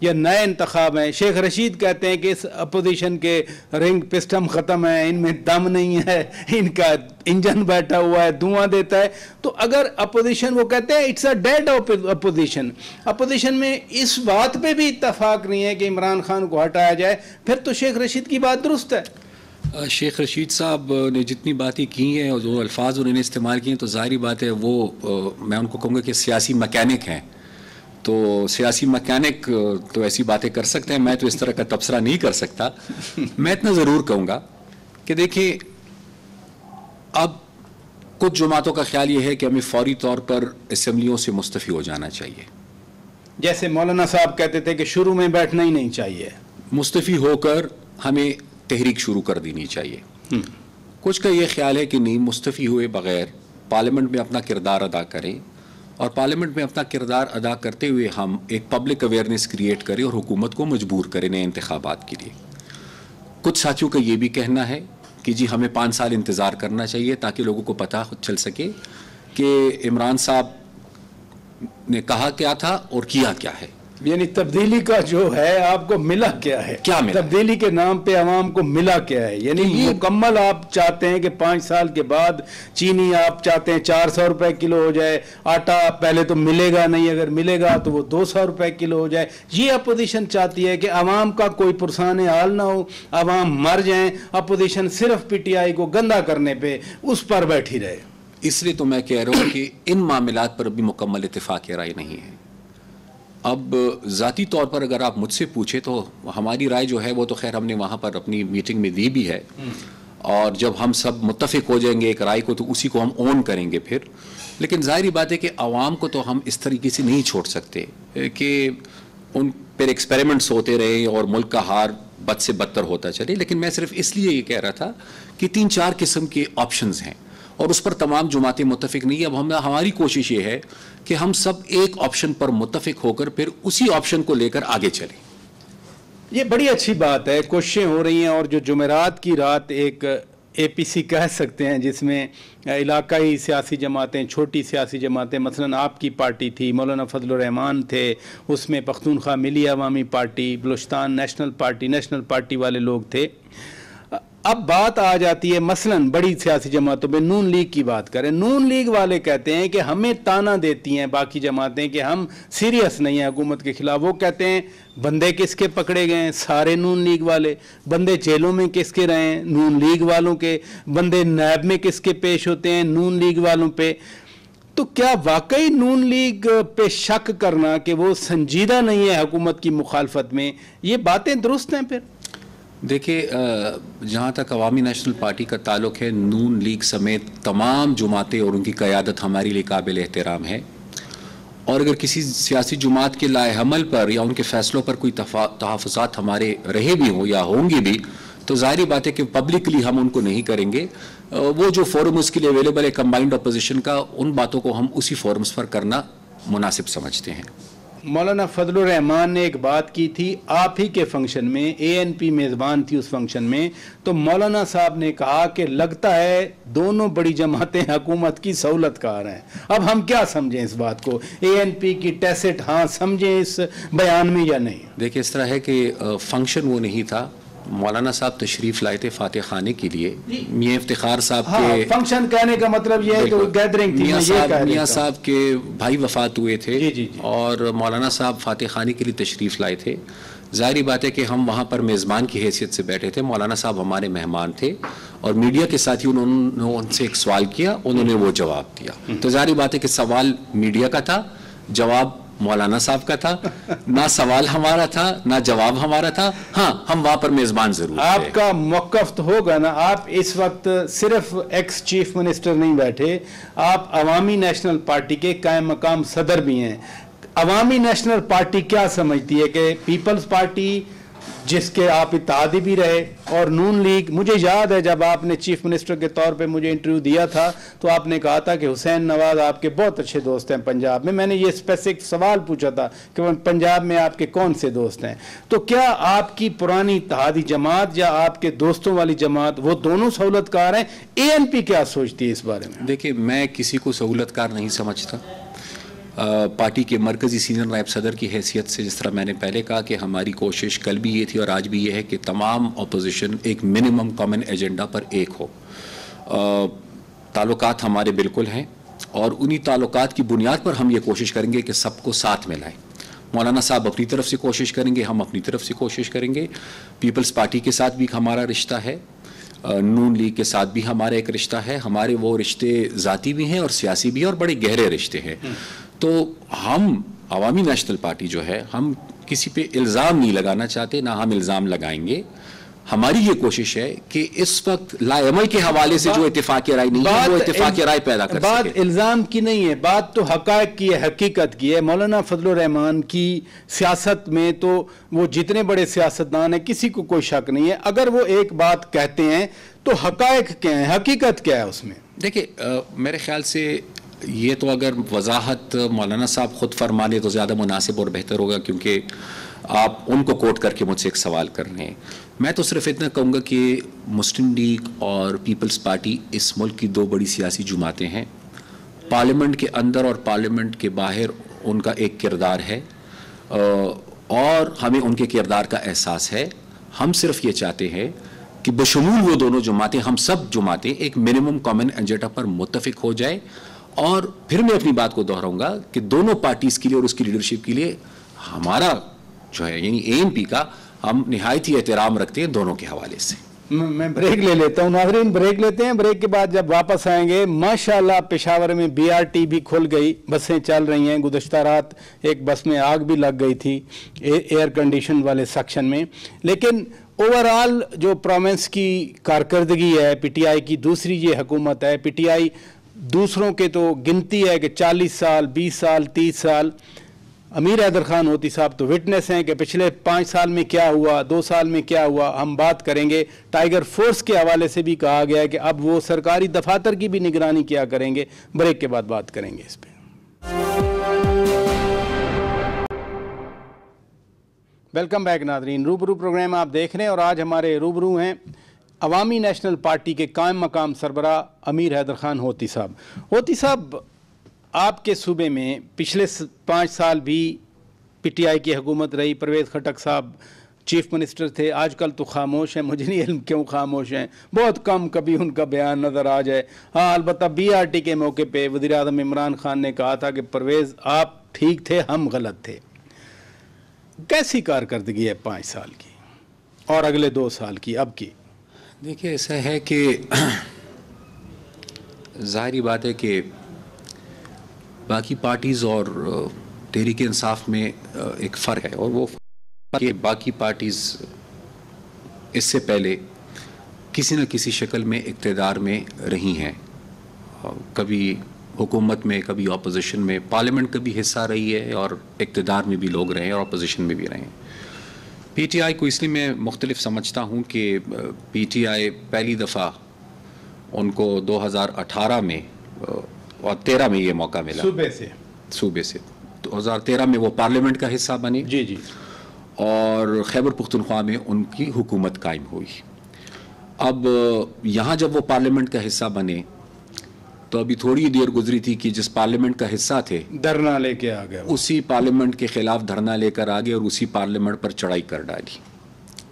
یا نئے انتخاب ہیں. شیخ رشید کہتے ہیں کہ اس اپوزیشن کے رنگ پسٹم ختم ہے, ان میں دم نہیں ہے, ان کا انجن بیٹھا ہوا ہے, دھواں دیتا ہے. تو اگر اپوزیشن, وہ کہتے ہیں it's a dead opposition, opposition میں اس بات پہ بھی اتفاق نہیں ہے کہ عمران خان کو ہٹایا جائے, پھر تو شیخ رشید کی بات درست ہے. شیخ رشید صاحب نے جتنی باتیں کی ہیں اور جو الفاظ انہوں نے استعمال کیے ہیں تو ظاہری بات ہے وہ میں ان کو کہوں گا کہ سیاسی مکینک ہیں. تو سیاسی مکینک تو ایسی باتیں کر سکتے ہیں, میں تو اس طرح کا تبصرہ نہیں کر سکتا. میں اتنا ضرور کہوں گا کہ دیکھیں, اب کچھ جماعتوں کا خیال یہ ہے کہ ہمیں فوری طور پر اسمبلیوں سے مستعفی ہو جانا چاہیے. جیسے مولانا صاحب کہتے تھے کہ شروع میں بیٹھنا ہی نہیں چاہیے, مستعفی ہو کر ہمیں تحریک شروع کر دینی چاہیے. کچھ کا یہ خیال ہے کہ نہیں, مستعفی ہوئے بغیر پارلیمنٹ میں اپنا کردار ادا کریں, اور پارلیمنٹ میں اپنا کردار ادا کرتے ہوئے ہم ایک پبلک اویئرنیس کریٹ کریں اور حکومت کو مجبور کریں نئے انتخابات کے لیے. کچھ ساتھیوں کا یہ بھی کہنا ہے کہ جی ہمیں 5 سال انتظار کرنا چاہیے تاکہ لوگوں کو پتہ چل سکے کہ عمران صاحب نے کہا کیا تھا اور کیا کیا ہے. یعنی تبدیلی کا جو ہے آپ کو ملا کیا ہے, کیا ملا, تبدیلی کے نام پہ عوام کو ملا کیا ہے. یعنی مکمل آپ چاہتے ہیں کہ 5 سال کے بعد چینی آپ چاہتے ہیں 400 روپے کلو ہو جائے, آٹا پہلے تو ملے گا نہیں, اگر ملے گا تو وہ 200 روپے کلو ہو جائے. یہ اپوزیشن چاہتی ہے کہ عوام کا کوئی پرسان حال نہ ہو, عوام مر جائیں, اپوزیشن صرف پی ٹی آئی کو گندا کرنے پہ اس پر بیٹھی رہے. اس لیے تو میں کہہ رہا ہوں کہ ان معاملات پر بھی مکمل اتفاق رائے نہیں ہے. اب ذاتی طور پر اگر آپ مجھ سے پوچھیں تو ہماری رائے جو ہے وہ تو خیر ہم نے وہاں پر اپنی میٹنگ میں دی بھی ہے, اور جب ہم سب متفق ہو جائیں گے ایک رائے کو تو اسی کو ہم اون کریں گے پھر. لیکن ظاہری بات ہے کہ عوام کو تو ہم اس طریقے سے نہیں چھوڑ سکتے کہ ان پر ایکسپیریمنٹس ہوتے رہے اور ملک کا حال بد سے بدتر ہوتا چلے. لیکن میں صرف اس لیے یہ کہہ رہا تھا کہ 3-4 قسم کے آپشنز ہیں اور اس پر تمام جماعتیں متفق نہیں. اب ہماری کوشش یہ ہے کہ ہم سب ایک آپشن پر متفق ہو کر پھر اسی آپشن کو لے کر آگے چلیں. یہ بڑی اچھی بات ہے, کوششیں ہو رہی ہیں. اور جو جمعرات کی رات ایک اے پی سی کہہ سکتے ہیں جس میں علاقائی سیاسی جماعتیں, چھوٹی سیاسی جماعتیں, مثلا آپ کی پارٹی تھی, مولانا فضل الرحمان تھے, اس میں پختونخوا ملی عوامی پارٹی, بلوچستان نیشنل پارٹی والے لوگ تھے. اب بات آ جاتی ہے مثلا بڑی سیاسی جماعتوں میں, نون لیگ کی بات کریں. نون لیگ والے کہتے ہیں کہ ہمیں تانا دیتی ہیں باقی جماعتیں کہ ہم سیریس نہیں ہیں حکومت کے خلاف. وہ کہتے ہیں بندے کس کے پکڑے گئے ہیں, سارے نون لیگ والے. بندے جیلوں میں کس کے رہے ہیں, نون لیگ والوں کے. بندے نیب میں کس کے پیش ہوتے ہیں, نون لیگ والوں پہ. تو کیا واقعی نون لیگ پہ شک کرنا کہ وہ سنجیدہ نہیں ہے حکومت کی مخالفت میں, یہ باتیں درست ہیں؟ پھر دیکھیں, جہاں تک عوامی نیشنل پارٹی کا تعلق ہے, نون لیگ سمیت تمام جماعتیں اور ان کی قیادت ہمارے لیے قابل احترام ہے. اور اگر کسی سیاسی جماعت کے لائے عمل پر یا ان کے فیصلوں پر کوئی تحفظات ہمارے رہے بھی ہوں یا ہوں گی بھی تو ظاہری بات ہے کہ پبلکلی ہم ان کو نہیں کریں گے. وہ جو فورم اس کے لیے اویلیبل ہے کمبائنڈ اپوزیشن کا, ان باتوں کو ہم اسی فورمز پر کرنا مناسب سمجھتے ہیں. مولانا فضل الرحمان نے ایک بات کی تھی آپ ہی کے فنکشن میں, اے این پی میزبان تھی اس فنکشن میں, تو مولانا صاحب نے کہا کہ لگتا ہے دونوں بڑی جماعتیں حکومت کی سہولت کار ہیں. اب ہم کیا سمجھیں اس بات کو, اے این پی کی ٹیسٹ ہاں سمجھیں اس بیان میں یا نہیں؟ دیکھیں, اس طرح ہے کہ فنکشن وہ نہیں تھا, مولانا صاحب تشریف لائے تھے فاتح خانے کے لیے. میاں افتخار صاحب کے فنکشن کہنے کا مطلب یہ ہے کہ گیدرنگ تھی. میاں صاحب کے بھائی وفات ہوئے تھے اور مولانا صاحب فاتح خانے کے لیے تشریف لائے تھے. ظاہری بات ہے کہ ہم وہاں پر میزبان کی حیثیت سے بیٹھے تھے, مولانا صاحب ہمارے مہمان تھے اور میڈیا کے ساتھی انہوں نے ان سے ایک سوال کیا, انہوں نے وہ جواب دیا. تو ظاہری بات ہے کہ سوال میڈیا کا تھا, جواب مولانا صاحب کا تھا. نہ سوال ہمارا تھا نہ جواب ہمارا تھا. ہاں, ہم وہاں پر میزبان ضرور تھے. آپ کا موقف تو ہوگا نا, آپ اس وقت صرف ایکس چیف منسٹر نہیں بیٹھے, آپ عوامی نیشنل پارٹی کے قائم مقام صدر بھی ہیں. عوامی نیشنل پارٹی کیا سمجھتی ہے کہ پیپلز پارٹی جس کے آپ اتحادی بھی رہے اور نون لیگ, مجھے یاد ہے جب آپ نے چیف منسٹر کے طور پہ مجھے انٹرویو دیا تھا تو آپ نے کہا تھا کہ حسین نواز آپ کے بہت اچھے دوست ہیں پنجاب میں. میں نے یہ اسپیسیفک سوال پوچھا تھا کہ پنجاب میں آپ کے کون سے دوست ہیں. تو کیا آپ کی پرانی اتحادی جماعت یا آپ کے دوستوں والی جماعت وہ دونوں سہولت کار ہیں؟ اے این پی کیا سوچتی ہے اس بارے میں؟ دیکھیں, میں کسی کو سہولت کار نہیں سمجھتا. پارٹی کے مرکزی سینئر نائب صدر کی حیثیت سے جس طرح میں نے پہلے کہا کہ ہماری کوشش کل بھی یہ تھی اور آج بھی یہ ہے کہ تمام اپوزیشن ایک منیمم کامن ایجنڈا پر ایک ہو. تعلقات ہمارے بالکل ہیں اور انہی تعلقات کی بنیاد پر ہم یہ کوشش کریں گے کہ سب کو ساتھ ملائیں. مولانا صاحب اپنی طرف سے کوشش کریں گے, ہم اپنی طرف سے کوشش کریں گے. پیپلز پارٹی کے ساتھ بھی ہمارا رشتہ ہے, نون لیگ کے ساتھ بھی ہمارا ایک رشتہ ہے. ہمارے وہ رشتے ذاتی بھی ہیں اور سیاسی بھی ہیں اور بڑے گہرے رشتے ہیں. تو ہم عوامی نیشنل پارٹی جو ہے, ہم کسی پہ الزام نہیں لگانا چاہتے, نہ ہم الزام لگائیں گے. ہماری یہ کوشش ہے کہ اس وقت لا ایم آئی کے حوالے سے جو اتفاق رائے نہیں ہے وہ اتفاق رائے پیدا کر سکے. بات الزام کی نہیں ہے, بات تو حقائق کی ہے, حقیقت کی ہے. مولانا فضل الرحمان کی سیاست میں تو وہ جتنے بڑے سیاستدان ہیں کسی کو کوئی شک نہیں ہے, اگر وہ ایک بات کہتے ہیں تو حقائق کیا ہیں, حقیقت کیا ہے اس میں. دیکھیں میرے خیال سے یہ تو اگر وضاحت مولانا صاحب خود فرما لے تو زیادہ مناسب اور بہتر ہوگا, کیونکہ آپ ان کو کوٹ کر کے مجھ سے ایک سوال کر رہے ہیں. میں تو صرف اتنا کہوں گا کہ مسلم لیگ اور پیپلز پارٹی اس ملک کی دو بڑی سیاسی جماعتیں ہیں. پارلیمنٹ کے اندر اور پارلیمنٹ کے باہر ان کا ایک کردار ہے اور ہمیں ان کے کردار کا احساس ہے. ہم صرف یہ چاہتے ہیں کہ بشمول وہ دونوں جماعتیں, ہم سب جماعتیں ایک منیمم کامن ایجنڈا پر متفق ہو جائے. اور پھر میں اپنی بات کو دہراؤں گا کہ دونوں پارٹیز کے لیے اور اس کی لیڈرشپ کے لیے ہمارا جو ہے یعنی اے این پی کا ہم نہایت ہی احترام رکھتے ہیں دونوں کے حوالے سے. میں بریک لے لیتا ہوں. ناظرین بریک لیتے ہیں, بریک کے بعد جب واپس آئیں گے ماشاءاللہ پشاور میں بی آر ٹی بھی کھل گئی, بسیں چل رہی ہیں. گزشتہ رات ایک بس میں آگ بھی لگ گئی تھی ایئر کنڈیشن والے سیکشن میں. لیکن اوورآل جو پروونس کی کارکردگی ہے پی ٹی آئی کی, دوسری یہ حکومت ہے پی ٹی آئی دوسروں کے تو گنتی ہے کہ 40 سال 20 سال 30 سال. امیر حیدر خان ہوتی صاحب تو وٹنس ہیں کہ پچھلے 5 سال میں کیا ہوا, 2 سال میں کیا ہوا. ہم بات کریں گے. ٹائیگر فورس کے حوالے سے بھی کہا گیا ہے کہ اب وہ سرکاری دفاتر کی بھی نگرانی کیا کریں گے. بریک کے بعد بات کریں گے اس پہ. ویلکم بیک ناظرین, روبرو پروگرام آپ دیکھ رہے ہیں اور آج ہمارے روبرو ہیں عوامی نیشنل پارٹی کے قائم مقام سربراہ امیر حیدر خان ہوتی صاحب. ہوتی صاحب, آپ کے صوبے میں پچھلے 5 سال بھی پی ٹی آئی کی حکومت رہی, پرویز خٹک صاحب چیف منسٹر تھے. آج کل تو خاموش ہیں, مجھے نہیں علم کیوں خاموش ہیں, بہت کم کبھی ان کا بیان نظر آ جائے. ہاں البتہ بی آر ٹی کے موقع پہ وزیر اعظم عمران خان نے کہا تھا کہ پرویز آپ ٹھیک تھے, ہم غلط تھے. کیسی کارکردگی ہے 5 سال کی اور اگلے 2 سال کی اب کی؟ دیکھیے ایسا ہے کہ ظاہری بات ہے کہ باقی پارٹیز اور تحریک انصاف میں ایک فرق ہے, اور وہ کہ باقی پارٹیز اس سے پہلے کسی نہ کسی شکل میں اقتدار میں رہی ہیں, کبھی حکومت میں کبھی اپوزیشن میں. پارلیمنٹ کا بھی حصہ رہی ہے اور اقتدار میں بھی لوگ رہے ہیں اور اپوزیشن میں بھی رہے ہیں. پی ٹی آئی کو اس لیے میں مختلف سمجھتا ہوں کہ پی ٹی آئی پہلی دفعہ ان کو 2018 میں اور 13 میں یہ موقع ملا صوبے سے 2013 میں وہ پارلیمنٹ کا حصہ بنے. جی جی. اور خیبر پختونخوا میں ان کی حکومت قائم ہوئی. اب یہاں جب وہ پارلیمنٹ کا حصہ بنے تو ابھی تھوڑی دیر گزری تھی کہ جس پارلیمنٹ کا حصہ تھے دھرنا لے کے آ گئے, اسی پارلیمنٹ کے خلاف دھرنا لے کر آگے اور اسی پارلیمنٹ پر چڑھائی کر ڈالی.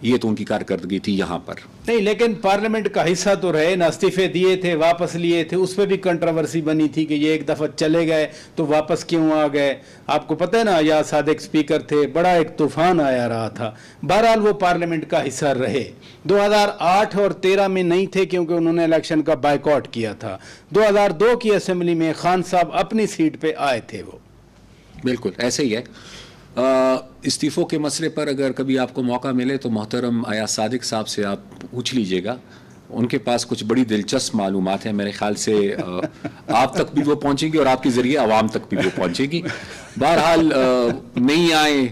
یہ تو ان کی کارکردگی تھی یہاں پر. نہیں لیکن پارلیمنٹ کا حصہ تو رہے نا, استعفے دیے تھے, واپس لیے تھے, اس پہ بھی کنٹروورسی بنی تھی کہ یہ ایک دفعہ چلے گئے تو واپس کیوں آ گئے. آپ کو پتہ ہے نا, یا صادق اسپیکر تھے, بڑا ایک طوفان آیا رہا تھا. بہرحال وہ پارلیمنٹ کا حصہ رہے. 2008 اور 13 میں نہیں تھے کیونکہ انہوں نے الیکشن کا بائیکاٹ کیا تھا. 2002 کی اسمبلی میں خان صاحب اپنی سیٹ پہ آئے تھے. وہ بالکل ایسے ہی ہے. استعفوں کے مسئلے پر اگر کبھی آپ کو موقع ملے تو محترم ایاز صادق صاحب سے آپ پوچھ لیجئے گا, ان کے پاس کچھ بڑی دلچسپ معلومات ہیں. میرے خیال سے آپ تک بھی وہ پہنچیں گی اور آپ کے ذریعے عوام تک بھی وہ پہنچے گی. بہرحال نہیں آئے,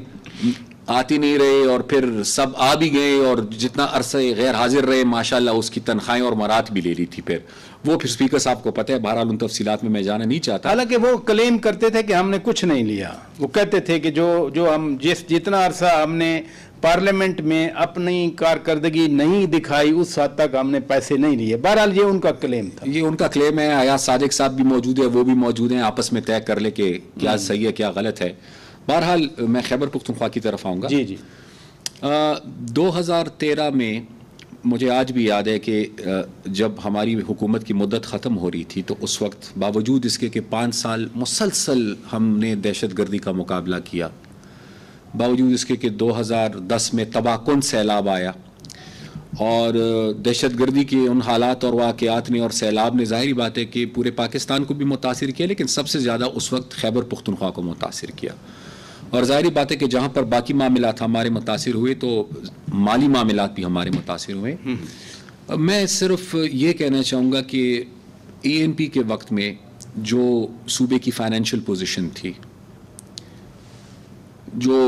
آتی نہیں رہے اور پھر سب آ بھی گئے اور جتنا عرصہ غیر حاضر رہے ماشاءاللہ اس کی تنخواہیں اور مرات بھی لے لی تھی پھر وہ پھر اسپیکر صاحب کو پتہ ہے. بہرحال ان تفصیلات میں جانا نہیں چاہتا. حالانکہ وہ کلیم کرتے تھے کہ ہم نے کچھ نہیں لیا. وہ کہتے تھے کہ جو ہم جتنا عرصہ ہم نے پارلیمنٹ میں اپنی کارکردگی نہیں دکھائی اس حد تک ہم نے پیسے نہیں لیے. بہرحال یہ ان کا کلیم تھا. یہ ان کا کلیم ہے. ایاز صادق صاحب بھی موجود ہے, وہ بھی موجود ہیں, آپس میں طے کر لے کہ کیا صحیح ہے کیا غلط ہے. بہرحال میں خیبر پختونخوا کی طرف آؤں گا. جی جی 2013 میں مجھے آج بھی یاد ہے کہ جب ہماری حکومت کی مدت ختم ہو رہی تھی تو اس وقت باوجود اس کے کہ 5 سال مسلسل ہم نے دہشت گردی کا مقابلہ کیا, باوجود اس کے کہ 2010 میں تباہ کن سیلاب آیا اور دہشت گردی کے ان حالات اور واقعات نے اور سیلاب نے ظاہری بات ہے کہ پورے پاکستان کو بھی متاثر کیا, لیکن سب سے زیادہ اس وقت خیبر پختونخوا کو متاثر کیا. اور ظاہری بات ہے کہ جہاں پر باقی معاملات ہمارے متاثر ہوئے تو مالی معاملات بھی ہمارے متاثر ہوئے. میں صرف یہ کہنا چاہوں گا کہ ANP کے وقت میں جو صوبے کی فائنینشیل پوزیشن تھی, جو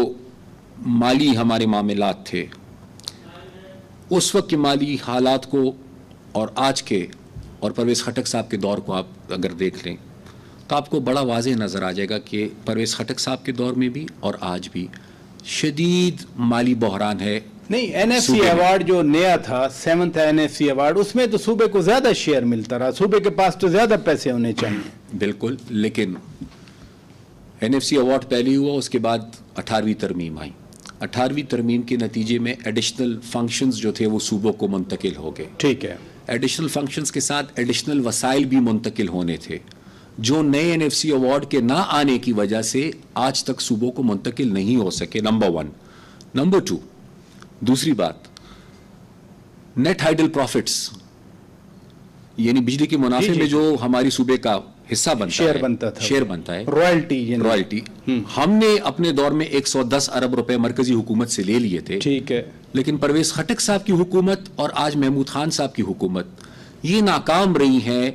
مالی ہمارے معاملات تھے, اس وقت کے مالی حالات کو اور آج کے اور پرویز خٹک صاحب کے دور کو آپ اگر دیکھ لیں تو آپ کو بڑا واضح نظر آ جائے گا کہ پرویز خٹک صاحب کے دور میں بھی اور آج بھی شدید مالی بحران ہے. نہیں NFC ایوارڈ جو نیا تھا 7th NFC ایوارڈ, اس میں تو صوبے کو زیادہ شیئر ملتا رہا, صوبے کے پاس تو زیادہ پیسے ہونے چاہیے. بالکل, لیکن NFC ایوارڈ پہلے ہوا, اس کے بعد 18ویں ترمیم آئی. 18ویں ترمیم کے نتیجے میں ایڈیشنل فنکشنز جو تھے وہ صوبوں کو منتقل ہو گئے. ٹھیک ہے. ایڈیشنل فنکشنز کے ساتھ ایڈیشنل وسائل بھی منتقل ہونے تھے جو نئے NFC ایوارڈ کے نہ آنے کی وجہ سے آج تک صوبوں کو منتقل نہیں ہو سکے. نمبر 1. نمبر 2, دوسری بات, نیٹ ہائیڈل پروفٹس یعنی بجلی کے منافع میں جو ہماری صوبے کا حصہ شیئر بنتا ہے رائلٹی, ہم نے اپنے دور میں 110 ارب روپے مرکزی حکومت سے لے لیے تھے. ٹھیک ہے. لیکن پرویز خٹک صاحب کی حکومت اور آج محمود خان صاحب کی حکومت یہ ناکام رہی ہیں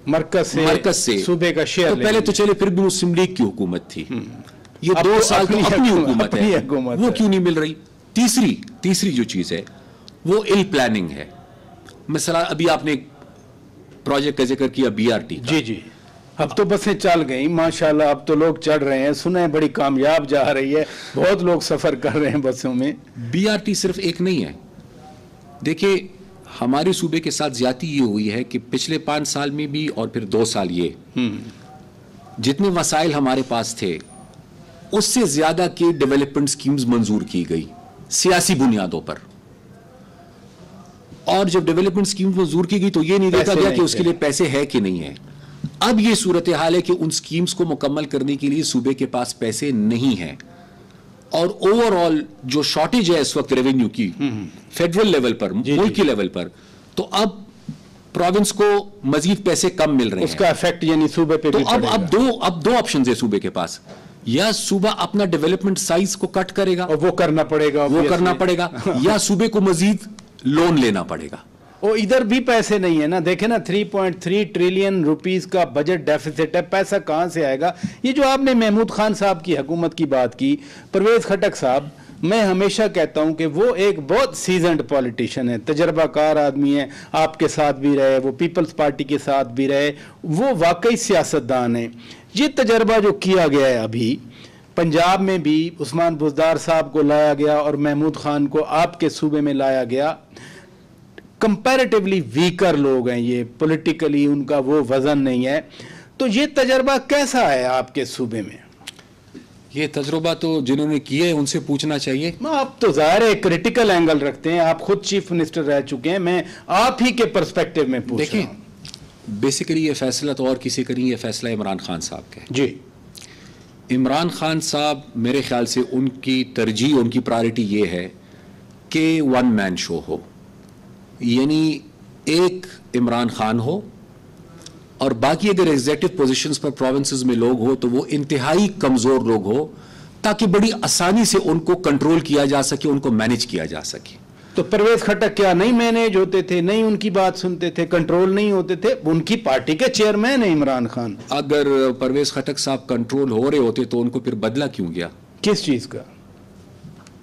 مرکز سے صوبے کا شیئر. تو پہلے تو چلے پھر بھی مسلم لیگ کی حکومت تھی, یہ 2 سال تو اپنی حکومت ہے, وہ کیوں نہیں مل رہی. تیسری جو چیز ہے وہ ایل پلاننگ ہے. مثلا ابھی آپ نے پروجیکٹ کا ذکر کیا BRT کا. جی اب تو بسیں چل گئیں ماشاءاللہ, اب تو لوگ چڑھ رہے ہیں, سنیں بڑی کامیاب جا رہی ہے, بہت لوگ سفر کر رہے ہیں بسوں میں. BRT صرف ایک نہیں ہے. دیکھیں ہمارے صوبے کے ساتھ زیادتی یہ ہوئی ہے کہ پچھلے 5 سال میں بھی اور پھر 2 سال یہ جتنے وسائل ہمارے پاس تھے اس سے زیادہ کی ڈیولپمنٹ سکیمز منظور کی گئی سیاسی بنیادوں پر. اور جب ڈیولپمنٹ سکیمز منظور کی گئی تو یہ نہیں دیکھا گیا کہ اس کے لیے پیسے ہے کہ نہیں ہے. اب یہ صورتحال ہے کہ ان سکیمز کو مکمل کرنے کے لیے صوبے کے پاس پیسے نہیں ہیں اور اوور آل جو شارٹیج ہے اس وقت ریونیو کی فیڈرل لیول پر, ملک کے لیول پر, تو اب پروونس کو مزید پیسے کم مل رہے ہیں. اس کا ایفیکٹ یعنی صوبے پہ بھی پڑے گا. اب دو آپشنز ہیں صوبے کے پاس, یا صوبہ اپنا ڈیولپمنٹ سائز کو کٹ کرے گا اور وہ کرنا پڑے گا یا صوبے کو مزید لون لینا پڑے گا. اور ادھر بھی پیسے نہیں ہے نا. دیکھیں نا 3.3 ٹریلین روپیز کا بجٹ ڈیفیسٹ ہے, پیسہ کہاں سے آئے گا. یہ جو آپ نے محمود خان صاحب کی حکومت کی بات کی, پرویز خٹک صاحب, میں ہمیشہ کہتا ہوں کہ وہ ایک بہت سیزنڈ پولیٹیشین ہے, تجربہ کار آدمی ہے, آپ کے ساتھ بھی رہے, وہ پیپلز پارٹی کے ساتھ بھی رہے, وہ واقعی سیاستدان ہیں. یہ تجربہ جو کیا گیا ہے ابھی پنجاب میں بھی, عثمان بزدار صاحب کو لایا گیا اور محمود خان کو آپ کے صوبے میں لایا گیا, کمپیریٹیولی ویکر لوگ ہیں یہ, پولیٹیکلی ان کا وہ وزن نہیں ہے. تو یہ تجربہ کیسا ہے آپ کے صوبے میں؟ یہ تجربہ تو جنہوں نے کیے ان سے پوچھنا چاہیے. آپ تو ظاہر ہے کریٹیکل اینگل رکھتے ہیں, آپ خود چیف منسٹر رہ چکے ہیں, میں آپ ہی کے پرسپیکٹیو میں پوچھ رہا ہوں. بیسیکلی یہ فیصلہ تو اور کسی کا نہیں, یہ فیصلہ عمران خان صاحب کا ہے. جی, عمران خان صاحب میرے خیال سے ان کی ترجیح, ان کی پرائرٹی یہ ہے کہ 1 مین شو ہو, یعنی ایک عمران خان ہو اور باقی اگر ایگزیکٹو پوزیشنز پر پروونسز میں لوگ ہو تو وہ انتہائی کمزور لوگ ہو تاکہ بڑی آسانی سے ان کو کنٹرول کیا جا سکے, ان کو مینیج کیا جا سکے. تو پرویز خٹک کیا نہیں مینیج ہوتے تھے, نہیں ان کی بات سنتے تھے, کنٹرول نہیں ہوتے تھے؟ ان کی پارٹی کے چیئرمین ہیں عمران خان. اگر پرویز خٹک صاحب کنٹرول ہو رہے ہوتے تو ان کو پھر بدلہ کیوں گیا؟ کس چیز کا؟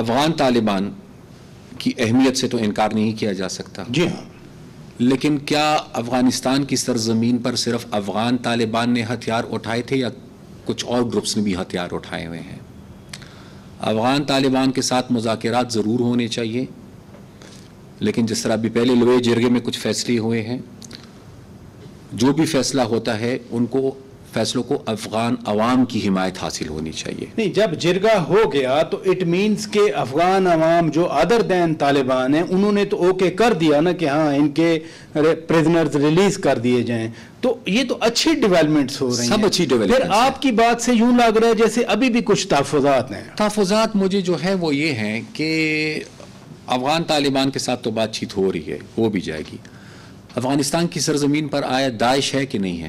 افغان طالبان کی اہمیت سے تو انکار نہیں کیا جا سکتا. جی ہاں. لیکن کیا افغانستان کی سرزمین پر صرف افغان طالبان نے ہتھیار اٹھائے تھے یا کچھ اور گروپس نے بھی ہتھیار اٹھائے ہوئے ہیں؟ افغان طالبان کے ساتھ مذاکرات ضرور ہونے چاہیے، لیکن جس طرح ابھی پہلے لوہے جرگے میں کچھ فیصلے ہوئے ہیں، جو بھی فیصلہ ہوتا ہے ان کو فیصلوں کو افغان عوام کی حمایت حاصل ہونی چاہیے. نہیں، جب جرگہ ہو گیا تو اٹ مینز کہ افغان عوام جو ادر دین طالبان ہیں انہوں نے تو اوکے کر دیا نا کہ ہاں ان کے پریزنرز ریلیز کر دیے جائیں. تو یہ تو اچھی ڈیولپمنٹس ہو رہی ہیں. سب اچھی ڈیولپمنٹس. پھر آپ کی بات سے یوں لگ رہا ہے جیسے ابھی بھی کچھ تحفظات ہیں. تحفظات مجھے جو ہے وہ یہ ہیں کہ افغان طالبان کے ساتھ تو بات چیت ہو رہی ہے، ہو بھی جائے گی. افغانستان کی سرزمین پر آیا داعش ہے کہ نہیں ہے؟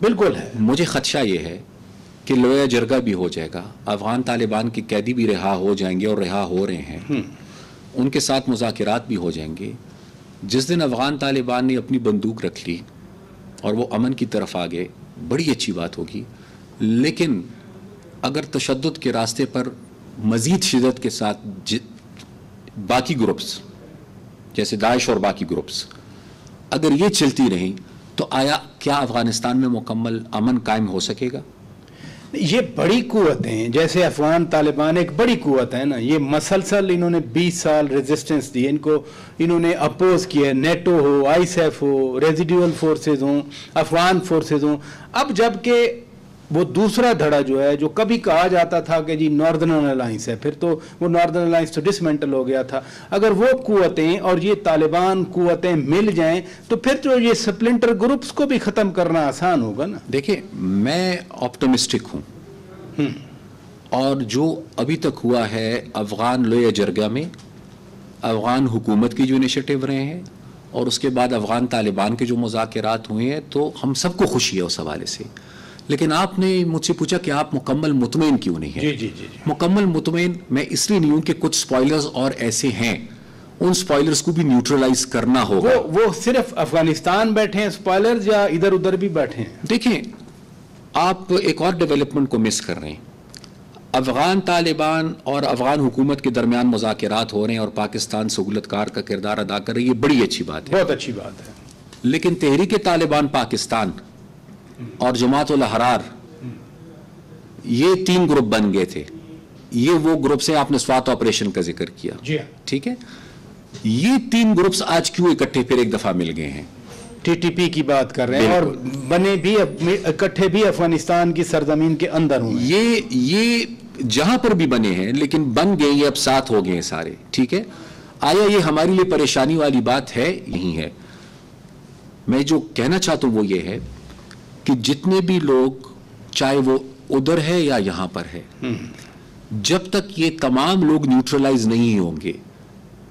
بالکل ہے. مجھے خدشہ یہ ہے کہ لویا جرگہ بھی ہو جائے گا، افغان طالبان کے قیدی بھی رہا ہو جائیں گے اور رہا ہو رہے ہیں، ان کے ساتھ مذاکرات بھی ہو جائیں گے. جس دن افغان طالبان نے اپنی بندوق رکھ لی اور وہ امن کی طرف آ گئے، بڑی اچھی بات ہوگی. لیکن اگر تشدد کے راستے پر مزید شدت کے ساتھ باقی گروپس جیسے داعش اور باقی گروپس اگر یہ چلتی رہیں تو آیا کیا افغانستان میں مکمل امن قائم ہو سکے گا؟ یہ بڑی قوتیں ہیں، جیسے افغان طالبان ایک بڑی قوت ہے نا، یہ مسلسل انہوں نے 20 سال ریزسٹنس دی، ان کو انہوں نے اپوز کیا، نیٹو ہو، آئی ایس ہو، ریزیڈیول فورسز ہوں، افغان فورسز ہوں. اب جب کہ وہ دوسرا دھڑا جو ہے، جو کبھی کہا جاتا تھا کہ جی ناردرن الائنس ہے، پھر تو وہ ناردرن الائنس تو ڈسمنٹل ہو گیا تھا. اگر وہ قوتیں اور یہ طالبان قوتیں مل جائیں تو پھر تو یہ سپلنٹر گروپس کو بھی ختم کرنا آسان ہوگا نا. دیکھیں، میں آپٹمسٹک ہوں، اور جو ابھی تک ہوا ہے افغان لویا جرگہ میں افغان حکومت کی جو انیشیٹو رہے ہیں اور اس کے بعد افغان طالبان کے جو مذاکرات ہوئے ہیں، تو ہم سب کو خوشی ہے اس حوالے سے. لیکن آپ نے مجھ سے پوچھا کہ آپ مکمل مطمئن کیوں نہیں ہیں؟ جی. مکمل مطمئن میں اس لیے نہیں ہوں کہ کچھ سپوائلرز اور ایسے ہیں، ان سپوائلرز کو بھی نیوٹرلائز کرنا ہوگا. وہ صرف افغانستان بیٹھے ہیں سپوائلرز یا ادھر ادھر بھی بیٹھے ہیں؟ دیکھیں، آپ ایک اور ڈیولپمنٹ کو مس کر رہے ہیں. افغان طالبان اور افغان حکومت کے درمیان مذاکرات ہو رہے ہیں اور پاکستان سہولت کار کا کردار ادا کر رہی ہے، یہ بڑی اچھی بات ہے، بہت اچھی بات ہے. لیکن تحریک طالبان پاکستان اور جماعت الاحرار یہ 3 گروپ بن گئے تھے. یہ وہ گروپ سے آپ نے سوات آپریشن کا ذکر کیا، جی ہاں، ٹھیک ہے. یہ 3 گروپس آج کیوں اکٹھے پھر ایک دفعہ مل گئے ہیں؟ ٹی ٹی پی کی بات کر رہے ہیں، اور بنے بھی اکٹھے بھی افغانستان کی سرزمین کے اندر ہوں. یہ جہاں پر بھی بنے ہیں لیکن بن گئے، یہ اب ساتھ ہو گئے ہیں سارے، ٹھیک ہے. آیا یہ ہمارے لیے پریشانی والی بات ہے؟ نہیں ہے. میں جو کہنا چاہتا ہوں وہ یہ ہے کہ جتنے بھی لوگ، چاہے وہ ادھر ہے یا یہاں پر ہے، جب تک یہ تمام لوگ نیوٹرلائز نہیں ہوں گے،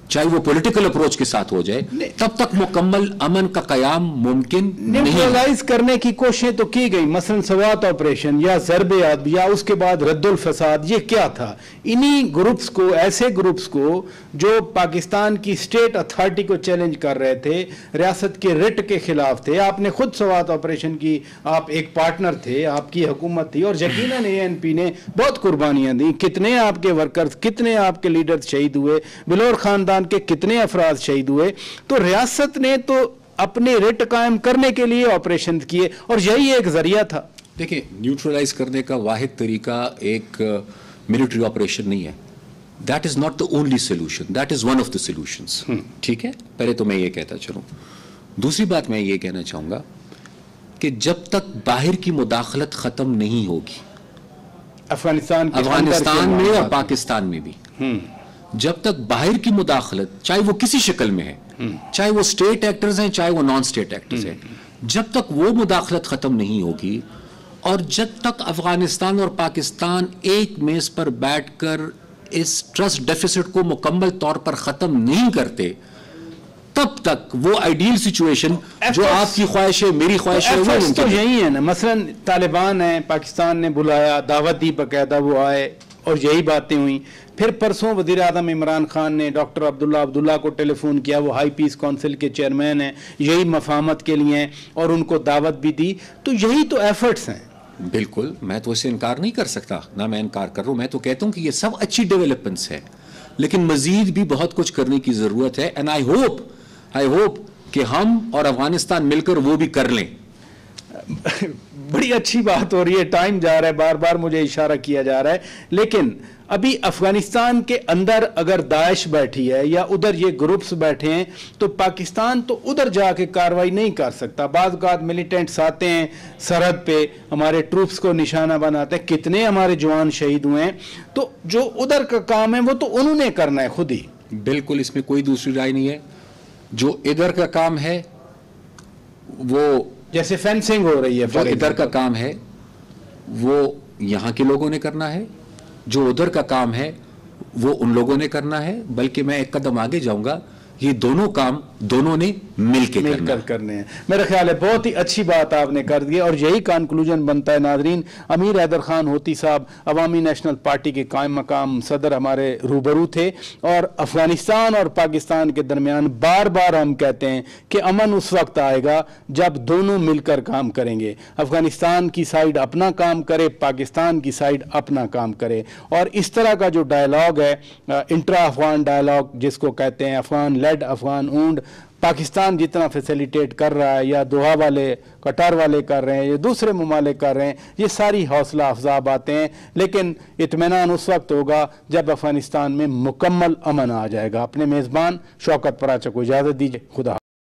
چاہے وہ پولیٹیکل اپروچ کے ساتھ ہو جائے، تب تک مکمل امن کا قیام ممکن نہیں. نیوٹرلائز کرنے کی کوششیں تو کی گئی، مثلا سوات آپریشن یا ضرب عد یا اس کے بعد رد الفساد. یہ کیا تھا؟ انہی گروپس کو، ایسے گروپس کو جو پاکستان کی اسٹیٹ اتھارٹی کو چیلنج کر رہے تھے، ریاست کے رٹ کے خلاف تھے. آپ نے خود سوات آپریشن کی، آپ ایک پارٹنر تھے، آپ کی حکومت تھی، اور یقیناً ANP نے بہت قربانیاں دیں. کتنے آپ کے ورکرز، کتنے آپ کے لیڈرز شہید ہوئے، بلور خاندان کے کتنے افراد شہید ہوئے. تو ریاست نے تو اپنے رٹ قائم کرنے کے لیے آپریشن کیے، اور یہی ایک ذریعہ تھا. دیکھیں، نیوٹرلائز کرنے کا واحد طریقہ ایک ملٹری آپریشن نہیں ہے. That is not the only solution, that is one of the solutions. ٹھیک ہے، پہلے تو میں یہ کہتا چلوں. دوسری بات میں یہ کہنا چاہوں گا کہ جب تک باہر کی مداخلت ختم نہیں ہوگی افغانستان میں اور پاکستان میں بھی، جب تک باہر کی مداخلت، چاہے وہ کسی شکل میں ہے، چاہے وہ اسٹیٹ ایکٹرز ہیں چاہے وہ نان اسٹیٹ ایکٹرز ہیں، جب تک وہ مداخلت ختم نہیں ہوگی اور جب تک افغانستان اور پاکستان ایک میز پر بیٹھ کر اس ٹرسٹ ڈیفیسٹ کو مکمل طور پر ختم نہیں کرتے، تب تک وہ آئیڈیل سچویشن جو آپ کی خواہش ہے، میری خواہش ہے، وہ تو یہی ہے نا. مثلا طالبان ہیں، پاکستان نے بلایا، دعوت دی، باقاعدہ وہ آئے اور یہی باتیں ہوئیں. پھر پرسوں وزیر اعظم عمران خان نے ڈاکٹر عبداللہ کو ٹیلی فون کیا، وہ ہائی پیس کونسل کے چیئرمین ہیں، یہی مفاہمت کے لیے ہیں، اور ان کو دعوت بھی دی. تو یہی تو ایفرٹس ہیں. بالکل، میں تو اسے انکار نہیں کر سکتا، نہ میں انکار کر رہا ہوں. میں تو کہتا ہوں کہ یہ سب اچھی ڈیولپمنٹس ہے، لیکن مزید بھی بہت کچھ کرنے کی ضرورت ہے. اینڈ آئی ہوپ کہ ہم اور افغانستان مل کر وہ بھی کر لیں. بڑی اچھی بات ہو رہی ہے، ٹائم جا رہا ہے، بار بار مجھے اشارہ کیا جا رہا ہے، لیکن ابھی افغانستان کے اندر اگر داعش بیٹھی ہے یا ادھر یہ گروپس بیٹھے ہیں تو پاکستان تو ادھر جا کے کاروائی نہیں کر سکتا. بعض اوقات ملیٹنٹس آتے ہیں سرحد پہ، ہمارے ٹروپس کو نشانہ بناتے ہیں، کتنے ہمارے جوان شہید ہوئے ہیں. تو جو ادھر کا کام ہے وہ تو انہوں نے کرنا ہے خود ہی. بالکل، اس میں کوئی دوسری رائے نہیں ہے. جو ادھر کا کام ہے وہ جیسے فینسنگ ہو رہی ہے، جو ادھر کا کام ہے وہ یہاں کے لوگوں نے کرنا ہے، جو ادھر کا کام ہے وہ ان لوگوں نے کرنا ہے. بلکہ میں ایک قدم آگے جاؤں گا، یہ دونوں کام دونوں نے مل کے کرنے ہیں. میرا خیال ہے بہت ہی اچھی بات آپ نے کر دی اور یہی کنکلوژن بنتا ہے. ناظرین، امیر حیدر خان ہوتی صاحب عوامی نیشنل پارٹی کے قائم مقام صدر ہمارے روبرو تھے، اور افغانستان اور پاکستان کے درمیان بار بار ہم کہتے ہیں کہ امن اس وقت آئے گا جب دونوں مل کر کام کریں گے. افغانستان کی سائیڈ اپنا کام کرے، پاکستان کی سائیڈ اپنا کام کرے، اور اس طرح کا جو ڈائلاگ ہے، انٹرا افغان ڈائلاگ جس کو کہتے ہیں، افغان لیڈ افغان اونڈ، پاکستان جتنا فیسیلیٹیٹ کر رہا ہے یا دوحہ والے قطر والے کر رہے ہیں یا دوسرے ممالک کر رہے ہیں، یہ ساری حوصلہ افزا باتیں ہیں. لیکن اطمینان اس وقت ہوگا جب افغانستان میں مکمل امن آ جائے گا. اپنے میزبان شوکت پراچا کو اجازت دیجیے. خدا